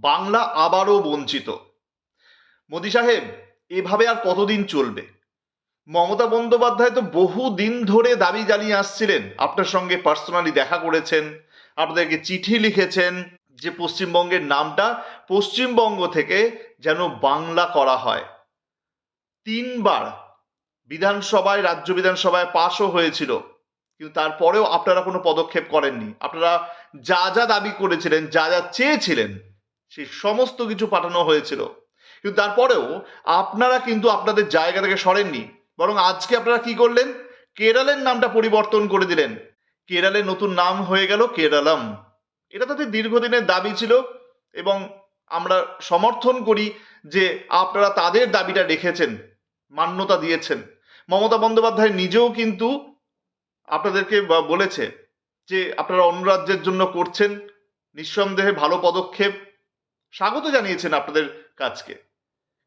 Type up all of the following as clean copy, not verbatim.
বাংলা আবারও বঞ্চিত। মোদি সাহেব, এভাবে আর কতদিন চলবে? মমতা বন্দ্যোপাধ্যায় তো বহু দিন ধরে দাবি জ্বালিয়ে আসছিলেন, আপনার সঙ্গে পার্সোনালি দেখা করেছেন, আপনাদেরকে চিঠি লিখেছেন যে পশ্চিমবঙ্গের নামটা পশ্চিমবঙ্গ থেকে যেন বাংলা করা হয়। 3বার বিধানসভায়, রাজ্য বিধানসভায় পাশও হয়েছিল, কিন্তু তারপরেও আপনারা কোনো পদক্ষেপ করেননি। আপনারা যা যা দাবি করেছিলেন, যা যা চেয়েছিলেন, সেই সমস্ত কিছু পাঠানো হয়েছিল, কিন্তু তারপরেও আপনারা কিন্তু আপনাদের জায়গা থেকে সরেননি। বরং আজকে আপনারা কি করলেন? কেরালের নামটা পরিবর্তন করে দিলেন। কেরালের নতুন নাম হয়ে গেল কেরালাম। এটা তাদের দীর্ঘদিনের দাবি ছিল এবং আমরা সমর্থন করি যে আপনারা তাদের দাবিটা রেখেছেন, মান্যতা দিয়েছেন। মমতা বন্দ্যোপাধ্যায় নিজেও কিন্তু আপনাদেরকে বলেছে যে আপনারা অন্য রাজ্যের জন্য করছেন, নিঃসন্দেহে ভালো পদক্ষেপ, স্বাগত জানিয়েছেন আপনাদের কাজকে।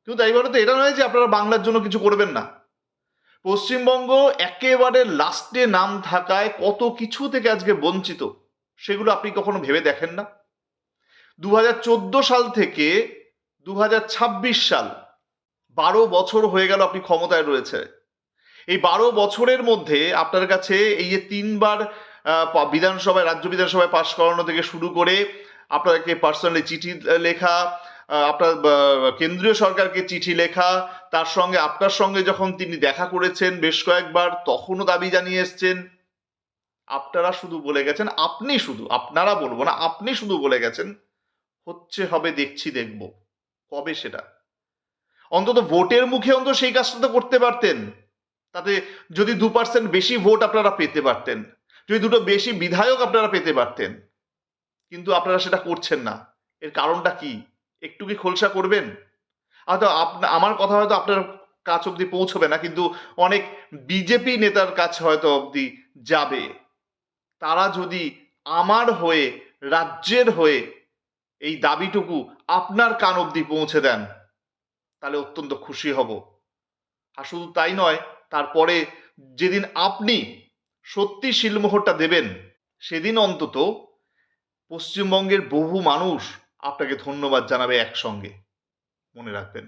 কিন্তু তাই বলে তো এটা নয় যে আপনারা বাংলার জন্য কিছু করবেন না। পশ্চিমবঙ্গ একেবারে লাস্টে নাম থাকায় কত কিছু থেকে আজকে বঞ্চিত, সেগুলো আপনি কখনো ভেবে দেখেন না? 2014 সাল থেকে 2026 সাল, 12 বছর হয়ে গেল আপনি ক্ষমতায় রয়েছে। এই 12 বছরের মধ্যে আপনার কাছে এই যে 3বার বিধানসভায়, রাজ্য বিধানসভায় পাশ করানো থেকে শুরু করে আপনাকে পার্সোনালি চিঠি লেখা, আপনার কেন্দ্রীয় সরকারকে চিঠি লেখা, তার সঙ্গে আপনার সঙ্গে যখন তিনি দেখা করেছেন বেশ কয়েকবার, তখনও দাবি জানিয়ে এসছেন। আপনারা শুধু বলে গেছেন, আপনি শুধু, আপনারা বলবো না, আপনি শুধু বলে গেছেন হচ্ছে, হবে, দেখছি, দেখব। কবে সেটা? অন্তত ভোটের মুখে অন্তত সেই কাজটা তো করতে পারতেন। তাতে যদি 2% বেশি ভোট আপনারা পেতে পারতেন, যদি দুটো বেশি বিধায়ক আপনারা পেতে পারতেন, কিন্তু আপনারা সেটা করছেন না। এর কারণটা কি? একটু কি খোলসা করবেন? হয়তো আমার কথা হয়তো আপনার কাছ অব্দি পৌঁছবে না, কিন্তু অনেক বিজেপি নেতার কাছে হয়তো অব্দি যাবে। তারা যদি আমার হয়ে, রাজ্যের হয়ে এই দাবিটুকু আপনার কান অব্দি পৌঁছে দেন, তাহলে অত্যন্ত খুশি হব। আর শুধু তাই নয়, তারপরে যেদিন আপনি সত্যি শিলমোহরটা দেবেন, সেদিন অন্তত পশ্চিমবঙ্গের বহু মানুষ আপনাকে ধন্যবাদ জানাবে একসঙ্গে। মনে রাখবেন।